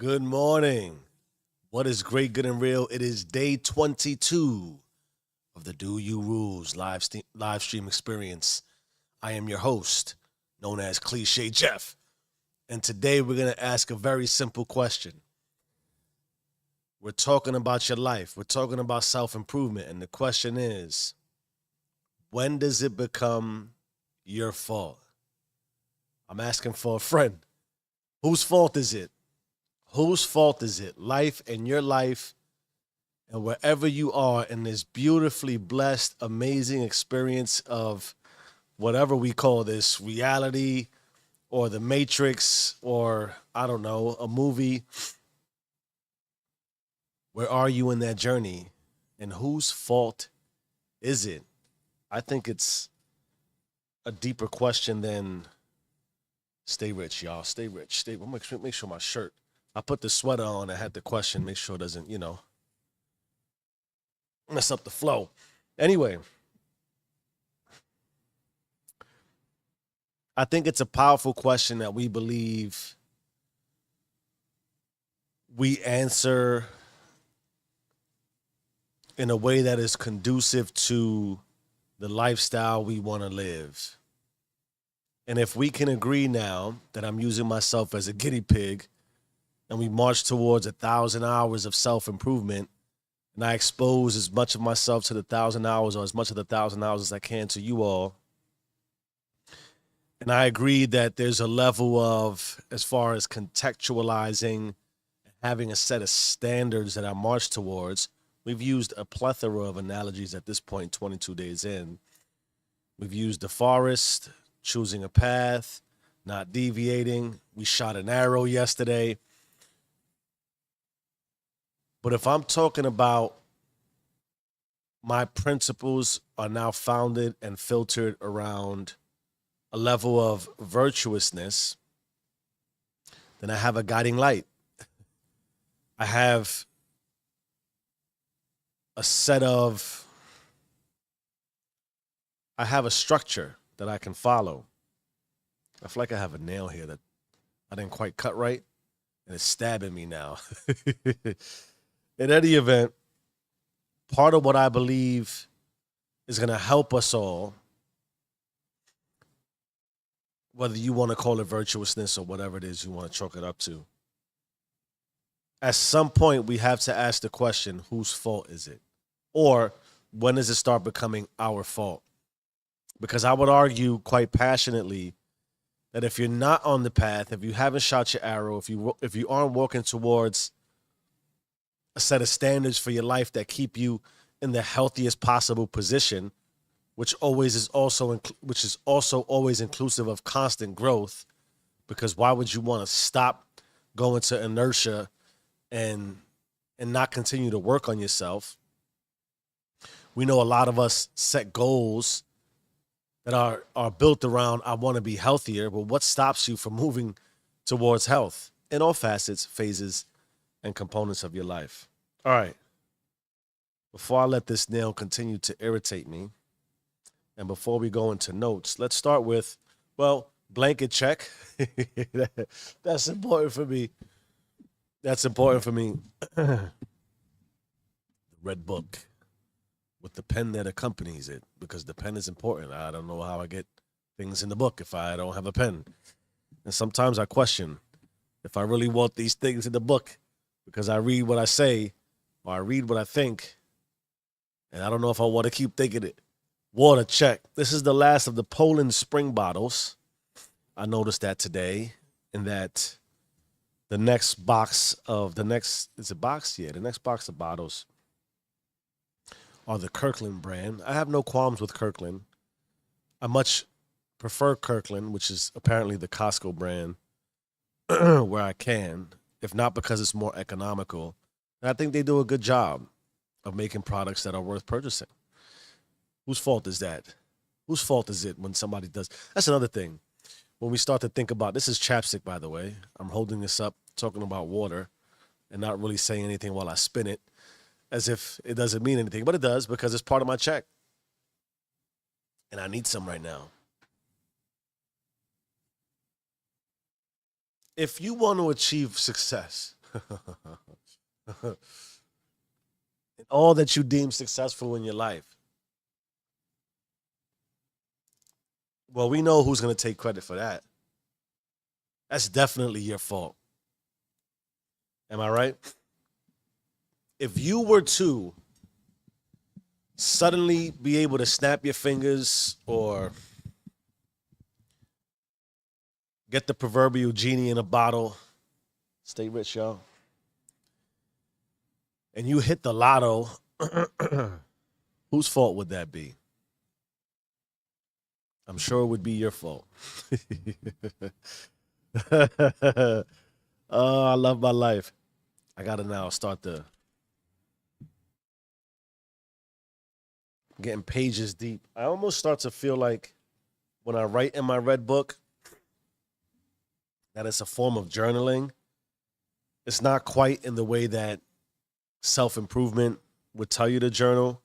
Good morning. What is great, good, and real? It is day 22 of the Do You Rules live stream experience. I am your host, known as Cliche Jeff. And today we're going to ask a very simple question. We're talking about your life, we're talking about self improvement. And the question is, when does it become your fault? I'm asking for a friend. Whose fault is it? Whose fault is it? Life and your life, and wherever you are in this beautifully blessed, amazing experience of whatever we call this reality or the Matrix or I don't know, a movie. Where are you in that journey? And whose fault is it? I think it's a deeper question than stay rich, y'all. Stay rich. Stay. I'm gonna make sure my shirt. I put the sweater on. I had the question. Make sure it doesn't, mess up the flow. Anyway, I think it's a powerful question that we believe we answer in a way that is conducive to the lifestyle we want to live. And if we can agree now that I'm using myself as a guinea pig and we march towards 1,000 hours of self improvement, and I expose as much of myself to the 1,000 hours or as much of the 1,000 hours as I can to you all, and I agree that there's a level of, as far as contextualizing, having a set of standards that I march towards. We've used a plethora of analogies at this point, 22 days in. We've used the forest, choosing a path, not deviating. We shot an arrow yesterday. But if I'm talking about my principles are now founded and filtered around a level of virtuousness, then I have a guiding light. I have a set of, I have a structure that I can follow. I feel like I have a nail here that I didn't quite cut right, and it's stabbing me now. In any event, part of what I believe is going to help us all, whether you want to call it virtuousness or whatever it is you want to chalk it up to, at some point we have to ask the question, whose fault is it? Or when does it start becoming our fault? Because I would argue quite passionately that if you're not on the path, if you haven't shot your arrow, if you aren't walking towards a set of standards for your life that keep you in the healthiest possible position, which is also always inclusive of constant growth, because why would you want to stop going to inertia and not continue to work on yourself? We know a lot of us set goals that are built around, I want to be healthier, but what stops you from moving towards health in all facets, phases, and components of your life? All right. Before I let this nail continue to irritate me, and before we go into notes, let's start with, blanket check. That's important for me. That's important for me. The red book with the pen that accompanies it, because the pen is important. I don't know how I get things in the book if I don't have a pen. And sometimes I question if I really want these things in the book, because I read what I say or I read what I think, and I don't know if I want to keep thinking it. Water check. This is the last of the Poland spring bottles. I noticed that today, and that the next box of the next, is it box? Yeah, the next box of bottles are the Kirkland brand. I have no qualms with Kirkland. I much prefer Kirkland, which is apparently the Costco brand, where I can, if not because it's more economical. And I think they do a good job of making products that are worth purchasing. Whose fault is that? Whose fault is it when somebody does? That's another thing. When we start to think about, this is chapstick, by the way. I'm holding this up, talking about water, and not really saying anything while I spin it, as if it doesn't mean anything. But it does, because it's part of my check. And I need some right now. If you want to achieve success, All that you deem successful in your life. Well, we know who's going to take credit for that. That's definitely your fault. Am I right? If you were to suddenly be able to snap your fingers or get the proverbial genie in a bottle, stay rich, y'all, and you hit the lotto, whose fault would that be? I'm sure it would be your fault. Oh, I love my life. I gotta now start the getting pages deep. I almost start to feel like when I write in my red book that it's a form of journaling. It's not quite in the way that self improvement would tell you to journal,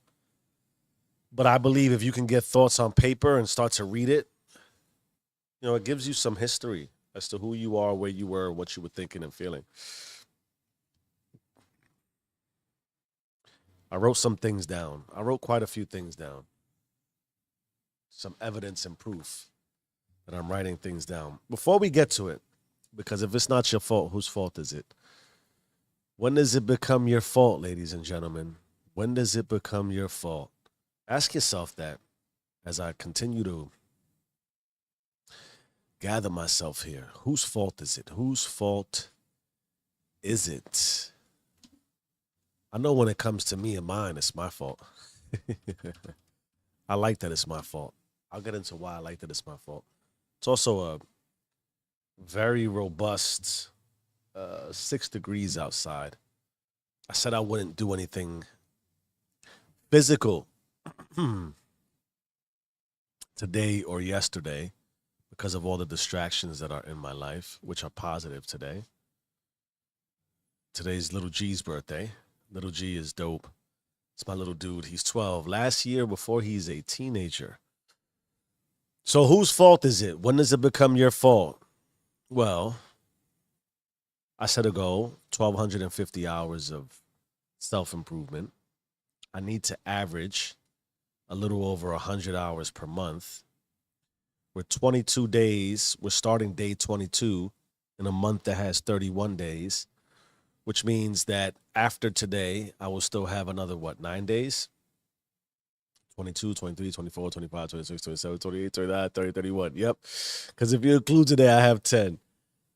but I believe if you can get thoughts on paper and start to read it, it gives you some history as to who you are, where you were, what you were thinking and feeling. I wrote some things down. I wrote quite a few things down. Some evidence and proof that I'm writing things down. Before we get to it, because if it's not your fault, whose fault is it? When does it become your fault, ladies and gentlemen? When does it become your fault? Ask yourself that as I continue to gather myself here. Whose fault is it? Whose fault is it? I know when it comes to me and mine, it's my fault. I like that it's my fault. I'll get into why I like that it's my fault. It's also a very robust 6 degrees outside. I said I wouldn't do anything physical today or yesterday because of all the distractions that are in my life, which are positive today. Today's little G's birthday. Little G is dope. It's my little dude. He's 12. Last year, before he's a teenager. So whose fault is it? When does it become your fault? Well, I set a goal, 1,250 hours of self-improvement. I need to average a little over 100 hours per month. We're 22 days. We're starting day 22 in a month that has 31 days, which means that after today, I will still have another, 9 days? 22, 23, 24, 25, 26, 27, 28, 29, 30, 31. Yep. Because if you include today, I have 10.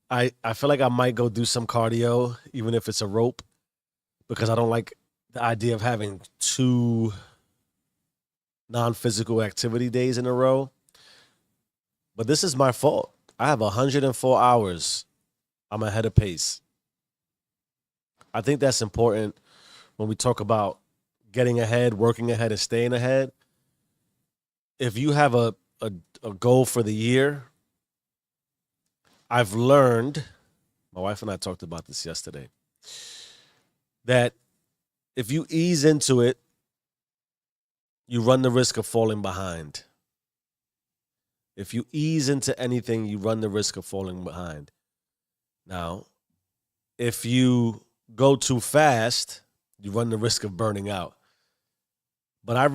I feel like I might go do some cardio, even if it's a rope, because I don't like the idea of having 2 non-physical activity days in a row. But this is my fault. I have 104 hours. I'm ahead of pace. I think that's important when we talk about getting ahead, working ahead, and staying ahead. If you have a goal for the year, I've learned, my wife and I talked about this yesterday, that if you ease into it, you run the risk of falling behind. If you ease into anything, you run the risk of falling behind. Now, if you go too fast, you run the risk of burning out. But I'd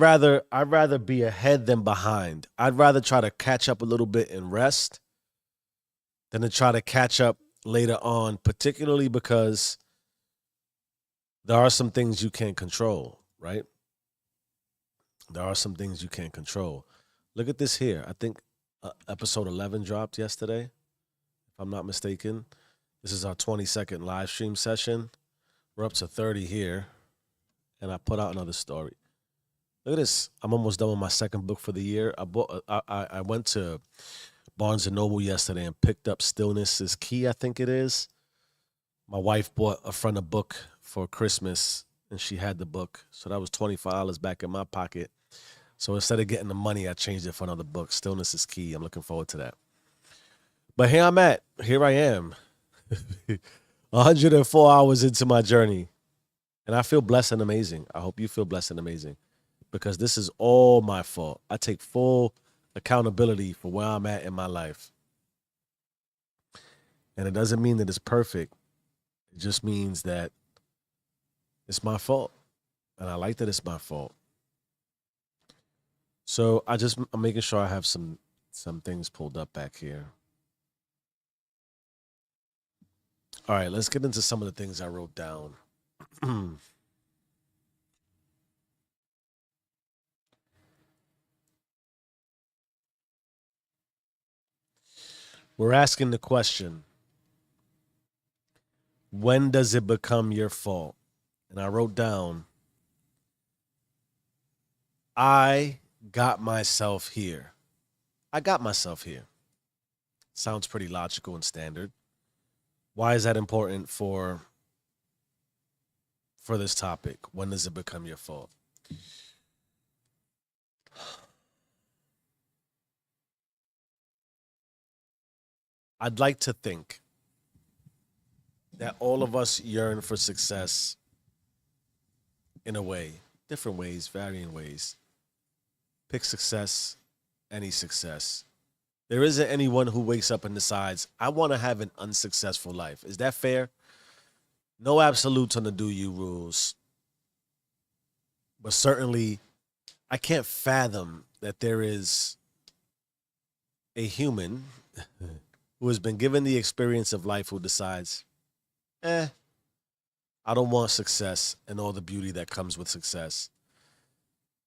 rather be ahead than behind. I'd rather try to catch up a little bit and rest than to try to catch up later on, particularly because there are some things you can't control, right? There are some things you can't control. Look at this here. I think episode 11 dropped yesterday, if I'm not mistaken. This is our 22nd live stream session. We're up to 30 here, and I put out another story. Look at this. I'm almost done with my second book for the year. I went to Barnes and Noble yesterday and picked up Stillness is Key, I think it is. My wife bought a friend a book for Christmas, and she had the book. So that was $25 back in my pocket. So instead of getting the money, I changed it for another book. Stillness is Key. I'm looking forward to that. But here I'm at. Here I am. 104 hours into my journey. And I feel blessed and amazing. I hope you feel blessed and amazing, because this is all my fault. I take full accountability for where I'm at in my life. And it doesn't mean that it's perfect. It just means that it's my fault. And I like that it's my fault. So I'm making sure I have some things pulled up back here. All right, let's get into some of the things I wrote down. We're asking the question, when does it become your fault? And I wrote down, I got myself here. I got myself here. Sounds pretty logical and standard. Why is that important for this topic? When does it become your fault? I'd like to think that all of us yearn for success in a way, different ways, varying ways. Pick success, any success. There isn't anyone who wakes up and decides, I want to have an unsuccessful life. Is that fair? No absolutes on the do you rules. But certainly, I can't fathom that there is a human who has been given the experience of life who decides, I don't want success and all the beauty that comes with success.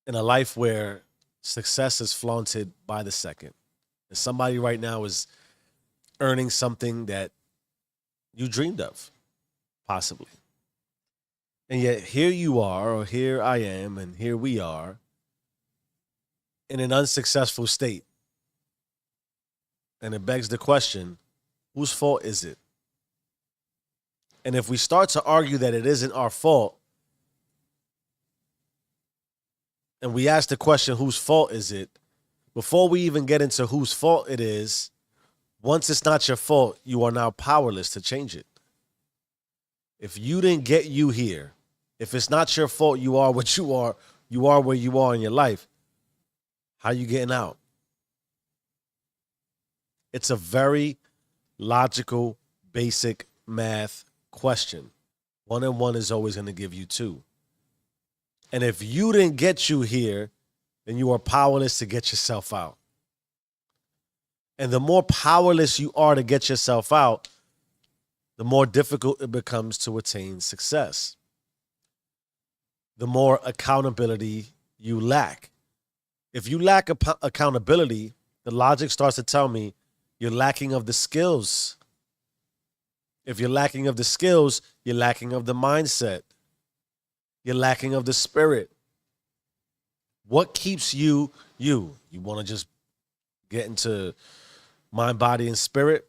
In a life where success is flaunted by the second. And somebody right now is earning something that you dreamed of, possibly. And yet here you are, or here I am, and here we are in an unsuccessful state. And it begs the question, whose fault is it? And if we start to argue that it isn't our fault, and we ask the question, whose fault is it? Before we even get into whose fault it is, once it's not your fault, you are now powerless to change it. If you didn't get you here, if it's not your fault, you are what you are where you are in your life, how you getting out? It's a very logical, basic math question. 1 and 1 is always going to give you 2. And if you didn't get you here, then you are powerless to get yourself out. And the more powerless you are to get yourself out, the more difficult it becomes to attain success. The more accountability you lack. If you lack accountability, the logic starts to tell me you're lacking of the skills. If you're lacking of the skills, you're lacking of the mindset. You're lacking of the spirit. What keeps you, you? You want to just get into mind, body, and spirit?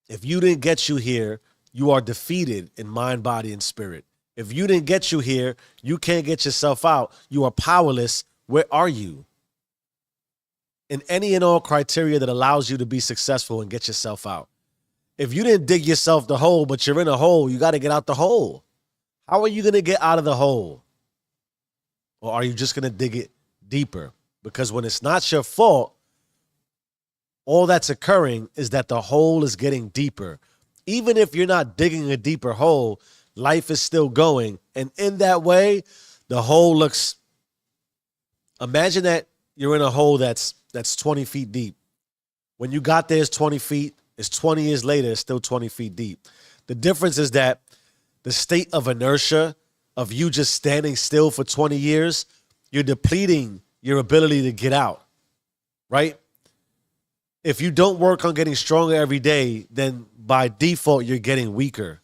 If you didn't get you here, you are defeated in mind, body, and spirit. If you didn't get you here, you can't get yourself out. You are powerless. Where are you? In any and all criteria that allows you to be successful and get yourself out. If you didn't dig yourself the hole, but you're in a hole, you got to get out the hole. How are you going to get out of the hole? Or are you just going to dig it deeper? Because when it's not your fault, all that's occurring is that the hole is getting deeper. Even if you're not digging a deeper hole, life is still going. And in that way, the hole looks... Imagine that you're in a hole that's 20 feet deep. When you got there, it's 20 feet. It's 20 years later, it's still 20 feet deep. The difference is that the state of inertia of you just standing still for 20 years, you're depleting your ability to get out, right? If you don't work on getting stronger every day, then by default, you're getting weaker.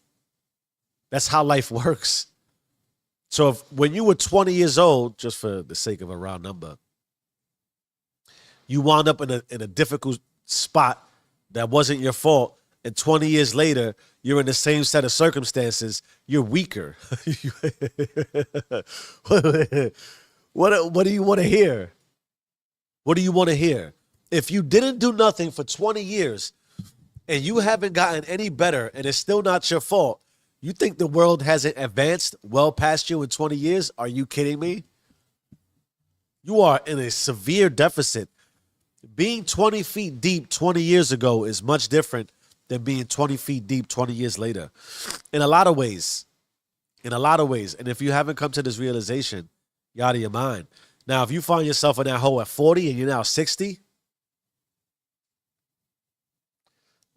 That's how life works. So when you were 20 years old, just for the sake of a round number, you wound up in a difficult spot that wasn't your fault, and 20 years later, you're in the same set of circumstances, you're weaker. What do you want to hear? What do you want to hear? If you didn't do nothing for 20 years and you haven't gotten any better and it's still not your fault, you think the world hasn't advanced well past you in 20 years? Are you kidding me? You are in a severe deficit. Being 20 feet deep 20 years ago is much different than being 20 feet deep 20 years later. In a lot of ways. In a lot of ways. And if you haven't come to this realization, you're out of your mind. Now, if you find yourself in that hole at 40 and you're now 60,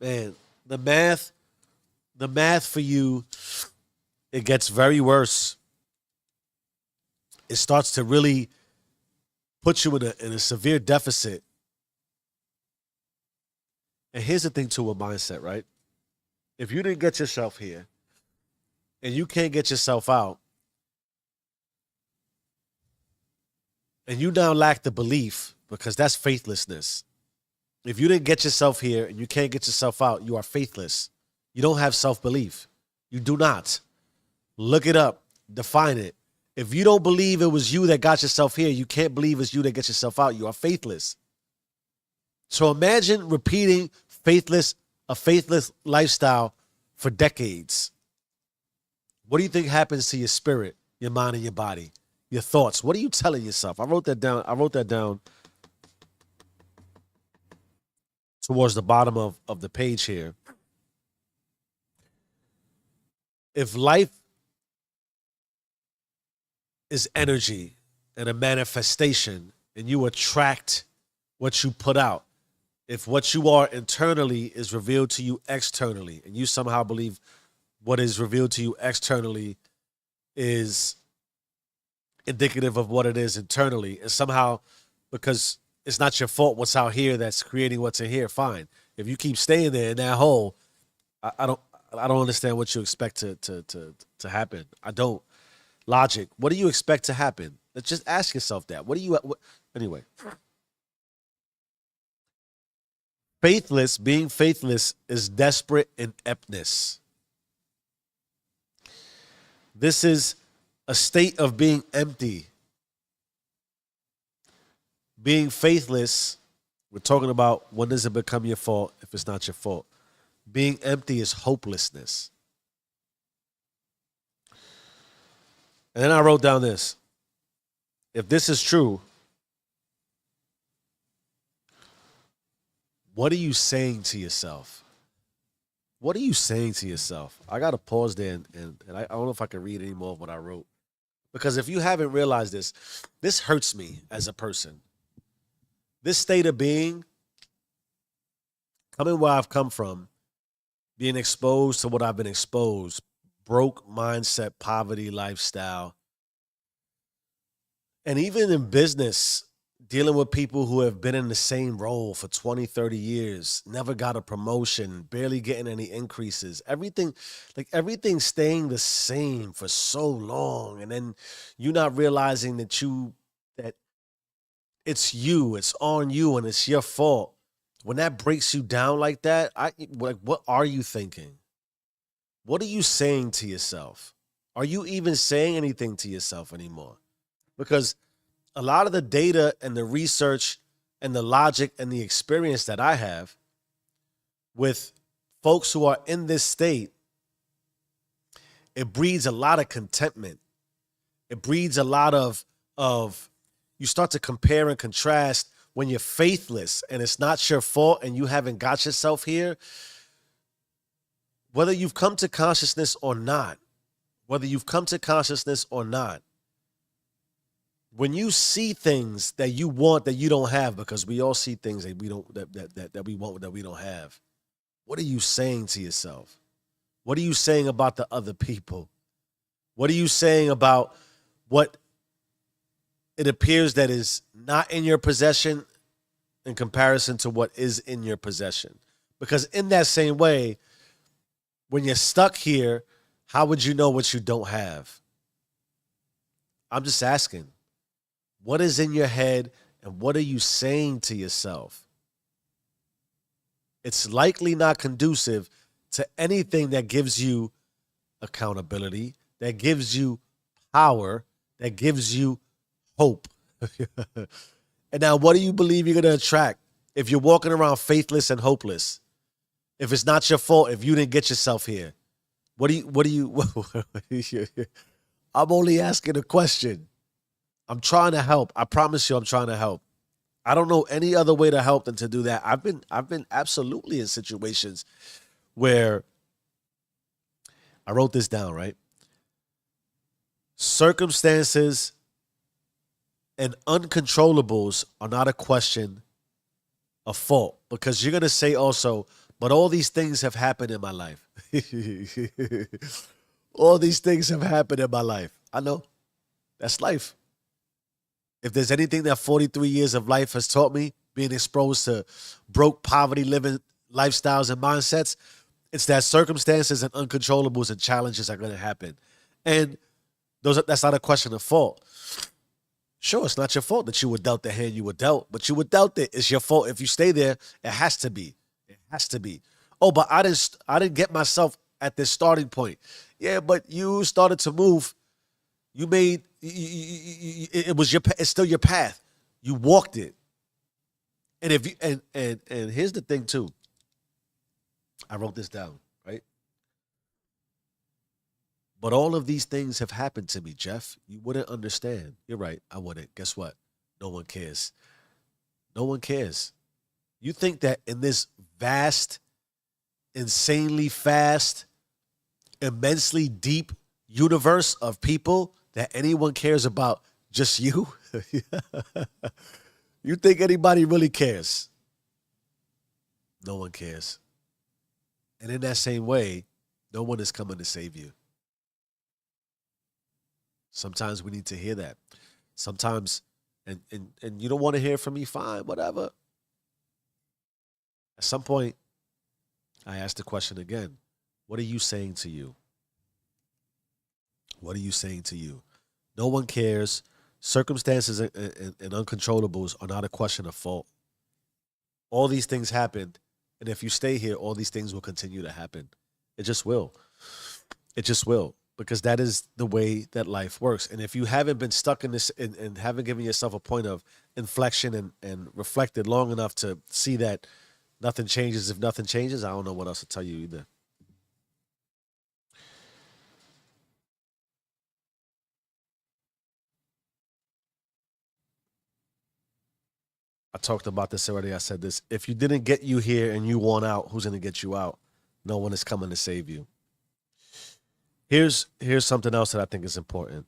man, the math for you, it gets very worse. It starts to really put you in a severe deficit. And here's the thing too with mindset, right? If you didn't get yourself here and you can't get yourself out, and you now lack the belief, because that's faithlessness. If you didn't get yourself here and you can't get yourself out, you are faithless. You don't have self-belief. You do not. Look it up. Define it. If you don't believe it was you that got yourself here, you can't believe it's you that gets yourself out. You are faithless. So imagine repeating a faithless lifestyle for decades. What do you think happens to your spirit, your mind, and your body? Your thoughts. What are you telling yourself? I wrote that down towards the bottom of the page here. If life is energy and a manifestation, and you attract what you put out, if what you are internally is revealed to you externally, and you somehow believe what is revealed to you externally is indicative of what it is internally, and somehow, because it's not your fault what's out here that's creating what's in here, fine. If you keep staying there in that hole, I don't understand what you expect to happen. I don't. Logic. What do you expect to happen? Let's just ask yourself that. Anyway. Being faithless is desperate ineptness. This is a state of being empty. Being faithless, we're talking about when does it become your fault if it's not your fault. Being empty is hopelessness. And then I wrote down this. If this is true, what are you saying to yourself? What are you saying to yourself? I got to pause there, and I don't know if I can read any more of what I wrote. Because if you haven't realized this hurts me as a person. This state of being, coming where I've come from, being exposed to what I've been exposed, broke mindset, poverty lifestyle, and even in business, dealing with people who have been in the same role for 20, 30 years, never got a promotion, barely getting any increases, everything staying the same for so long. And then you not realizing that it's on you and it's your fault. When that breaks you down like that, what are you thinking? What are you saying to yourself? Are you even saying anything to yourself anymore? Because a lot of the data and the research and the logic and the experience that I have with folks who are in this state, it breeds a lot of contentment. It breeds a lot of you start to compare and contrast when you're faithless and it's not your fault and you haven't got yourself here. Whether you've come to consciousness or not, when you see things that you want that you don't have, because we all see things that we want that we don't have, what are you saying to yourself? What are you saying about the other people? What are you saying about what it appears that is not in your possession in comparison to what is in your possession? Because in that same way, when you're stuck here, how would you know what you don't have? I'm just asking. What is in your head and what are you saying to yourself? It's likely not conducive to anything that gives you accountability, that gives you power, that gives you hope. And now what do you believe you're going to attract if you're walking around faithless and hopeless? If it's not your fault, if you didn't get yourself here, what do you, I'm only asking a question. I'm trying to help. I promise you I'm trying to help. I don't know any other way to help than to do that. I've been absolutely in situations where I wrote this down, right? Circumstances and uncontrollables are not a question of fault, because you're going to say also, but all these things have happened in my life. All these things have happened in my life. I know. That's life. If there's anything that 43 years of life has taught me, being exposed to broke, poverty living lifestyles and mindsets, it's that circumstances and uncontrollables and challenges are going to happen. And that's not a question of fault. Sure, it's not your fault that you were dealt the hand you were dealt, but you were dealt it. It's your fault if you stay there. It has to be. It has to be. Oh, but I didn't get myself at this starting point. Yeah, but you started to move. You made it was it's still your path. You walked it. And if you and here's the thing too. I wrote this down, right? But all of these things have happened to me, Jeff. You wouldn't understand. You're right. I wouldn't. Guess what? No one cares. No one cares. You think that in this vast, insanely fast, immensely deep universe of people that anyone cares about just you? You think anybody really cares? No one cares. And in that same way, no one is coming to save you. Sometimes we need to hear that. Sometimes, and you don't want to hear from me, fine, whatever. At some point, I ask the question again, what are you saying to you? What are you saying to you? No one cares. Circumstances and uncontrollables are not a question of fault. All these things happened, and if you stay here, all these things will continue to happen. It just will. It just will. Because that is the way that life works. And if you haven't been stuck in this and haven't given yourself a point of inflection and reflected long enough to see that nothing changes if nothing changes, I don't know what else to tell you either. I talked about this already. I said this. If you didn't get you here and you want out, who's going to get you out? No one is coming to save you. Here's something else that I think is important.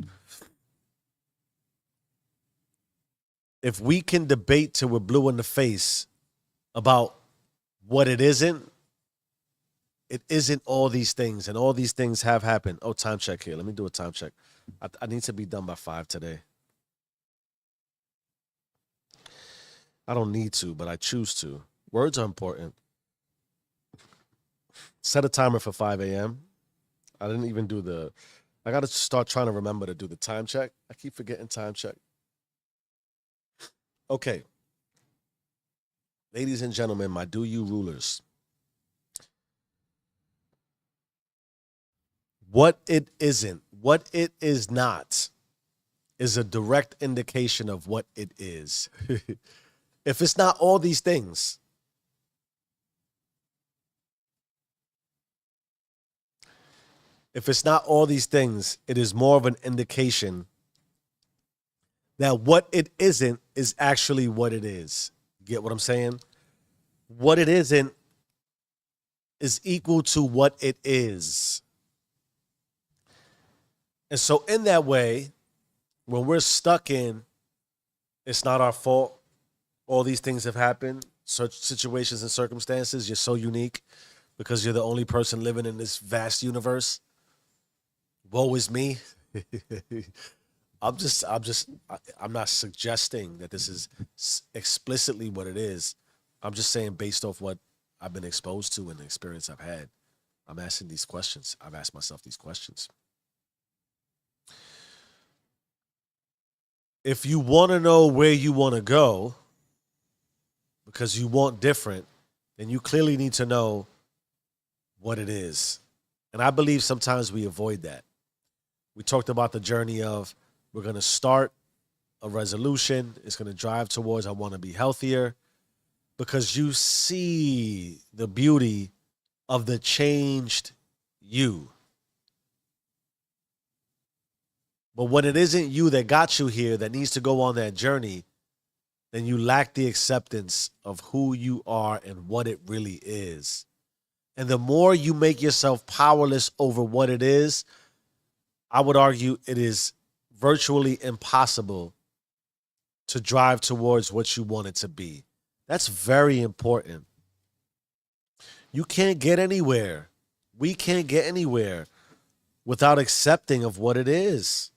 If we can debate till we're blue in the face about what it isn't all these things, and all these things have happened. Oh, time check here. Let me do a time check. I need to be done by 5 today. I don't need to, but I choose to. Words are important. Set a timer for 5 a.m. I didn't even do I got to start trying to remember to do the time check. I keep forgetting time check. Okay. Ladies and gentlemen, my do you rulers. What it isn't, what it is not, is a direct indication of what it is. If it's not all these things, if it's not all these things, it is more of an indication that what it isn't is actually what it is. Get what I'm saying? What it isn't is equal to what it is. And so, in that way, when we're stuck in, it's not our fault, all these things have happened, such situations and circumstances, you're so unique because you're the only person living in this vast universe. Woe is me. I'm not suggesting that this is explicitly what it is. I'm just saying based off what I've been exposed to and the experience I've had. I'm asking these questions. I've asked myself these questions. If you want to know where you want to go because you want different, then you clearly need to know what it is. And I believe sometimes we avoid that. We talked about the journey of we're going to start a resolution. It's going to drive towards I want to be healthier because you see the beauty of the changed you. But when it isn't you that got you here that needs to go on that journey, then you lack the acceptance of who you are and what it really is. And the more you make yourself powerless over what it is, I would argue it is virtually impossible to drive towards what you want it to be. That's very important. You can't get anywhere. We can't get anywhere without accepting of what it is.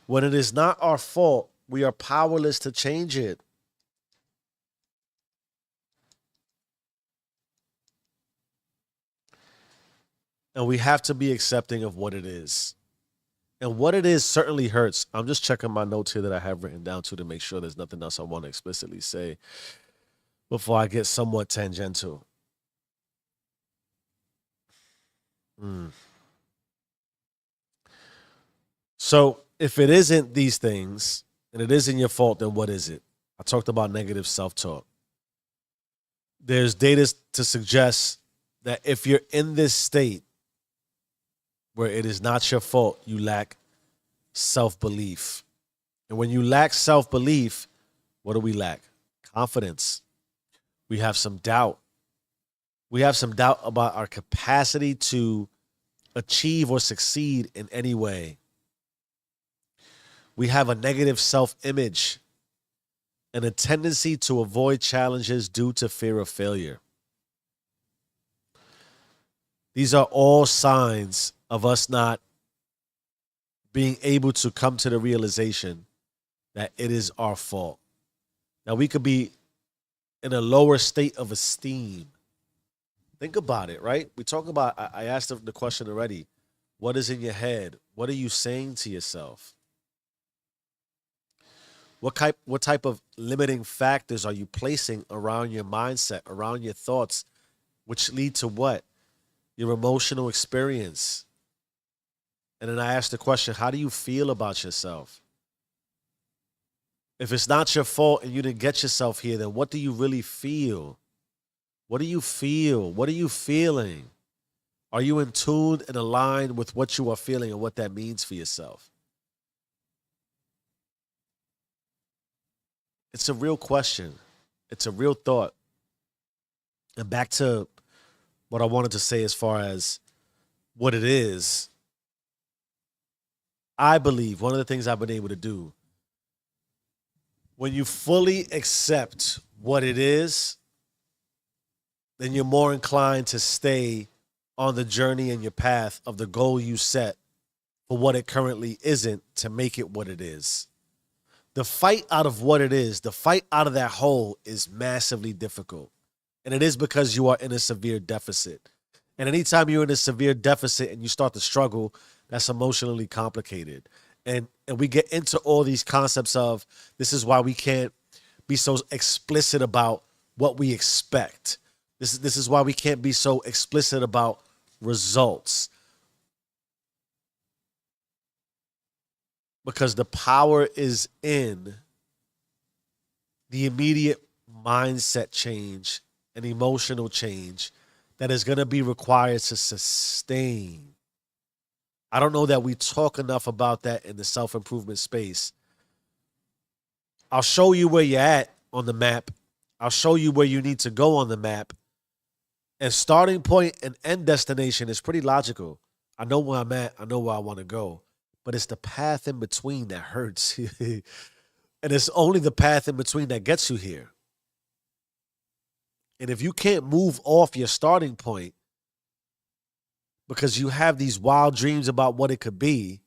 When it is not our fault, we are powerless to change it. And we have to be accepting of what it is. And what it is certainly hurts. I'm just checking my notes here that I have written down to make sure there's nothing else I want to explicitly say before I get somewhat tangential. So if it isn't these things and it isn't your fault, then what is it? I talked about negative self-talk. There's data to suggest that if you're in this state where it is not your fault, you lack self-belief. And when you lack self-belief, what do we lack? Confidence. We have some doubt. We have some doubt about our capacity to achieve or succeed in any way. We have a negative self-image and a tendency to avoid challenges due to fear of failure. These are all signs of us not being able to come to the realization that it is our fault. Now, we could be in a lower state of esteem. Think about it, right? We talk about, I asked the question already, what is in your head? What are you saying to yourself? What type of limiting factors are you placing around your mindset, around your thoughts, which lead to what? Your emotional experience. And then I asked the question, how do you feel about yourself? If it's not your fault and you didn't get yourself here, then what do you really feel? What do you feel? What are you feeling? Are you in tune and aligned with what you are feeling and what that means for yourself? It's a real question. It's a real thought. And back to what I wanted to say as far as what it is, I believe one of the things I've been able to do, when you fully accept what it is, then you're more inclined to stay on the journey and your path of the goal you set for what it currently isn't to make it what it is. The fight out of what it is, the fight out of that hole is massively difficult. And it is because you are in a severe deficit. And anytime you're in a severe deficit and you start to struggle, that's emotionally complicated. And we get into all these concepts of this is why we can't be so explicit about what we expect. This is why we can't be so explicit about results. Because the power is in the immediate mindset change and emotional change that is going to be required to sustain. I don't know that we talk enough about that in the self-improvement space. I'll show you where you're at on the map. I'll show you where you need to go on the map. And starting point and end destination is pretty logical. I know where I'm at. I know where I want to go. But it's the path in between that hurts. And it's only the path in between that gets you here. And if you can't move off your starting point because you have these wild dreams about what it could be,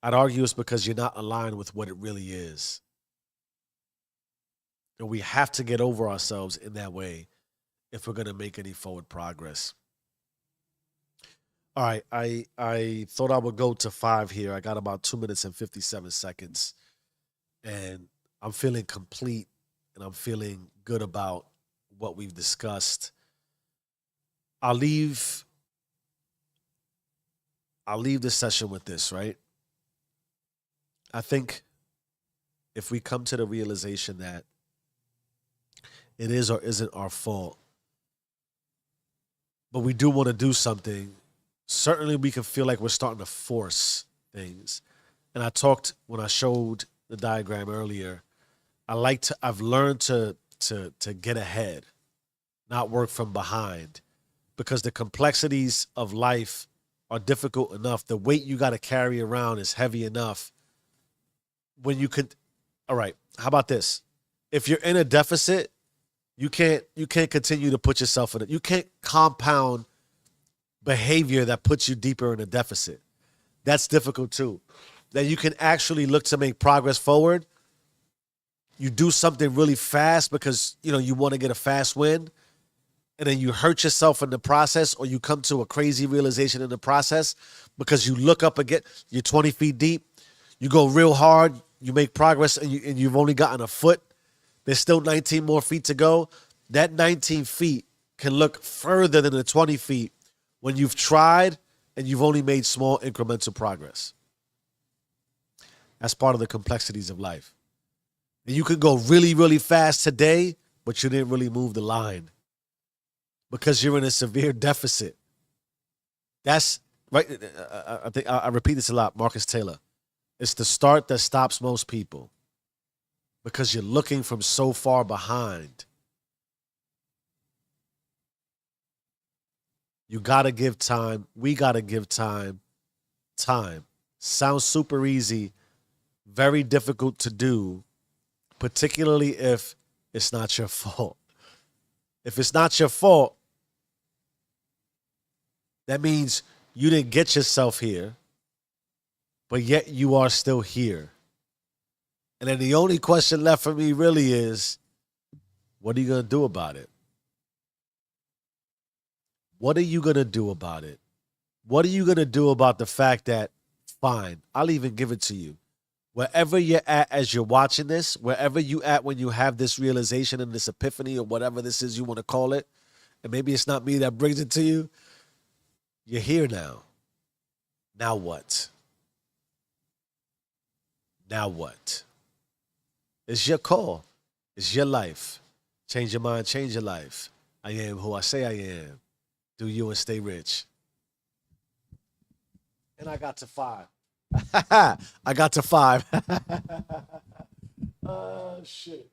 I'd argue it's because you're not aligned with what it really is. And we have to get over ourselves in that way if we're going to make any forward progress. All right, I thought I would go to 5 here. I got about 2 minutes and 57 seconds. And I'm feeling complete and I'm feeling good about what we've discussed. I'll leave this session with this, right? I think if we come to the realization that it is or isn't our fault, but we do want to do something, certainly we can feel like we're starting to force things. And I talked when I showed the diagram earlier. I've learned to get ahead. not work from behind, because the complexities of life are difficult enough. The weight you got to carry around is heavy enough. When you could, all right, how about this? If you're in a deficit, you can't continue to put yourself in it. You can't compound behavior that puts you deeper in a deficit. That's difficult too. That you can actually look to make progress forward. You do something really fast because you want to get a fast win, and then you hurt yourself in the process, or you come to a crazy realization in the process because you look up again. You're 20 feet deep. You go real hard. You make progress, and you've only gotten a foot. There's still 19 more feet to go. That 19 feet can look further than the 20 feet when you've tried and you've only made small incremental progress. That's part of the complexities of life. And you can go really, really fast today, but you didn't really move the line because you're in a severe deficit. That's right. I think I repeat this a lot. Marcus Taylor. It's the start that stops most people because you're looking from so far behind. You got to give time. We got to give time. Time. Sounds super easy, very difficult to do, particularly if it's not your fault. If it's not your fault, that means you didn't get yourself here, but yet you are still here. And then the only question left for me really is, what are you going to do about it? What are you going to do about it? What are you going to do about the fact that, fine, I'll even give it to you. Wherever you're at as you're watching this, wherever you at when you have this realization and this epiphany or whatever this is you want to call it, and maybe it's not me that brings it to you, you're here now. Now what? Now what? It's your call. It's your life. Change your mind, change your life. I am who I say I am. Do you and stay rich. And I got to 5. I got to 5. Oh, shit.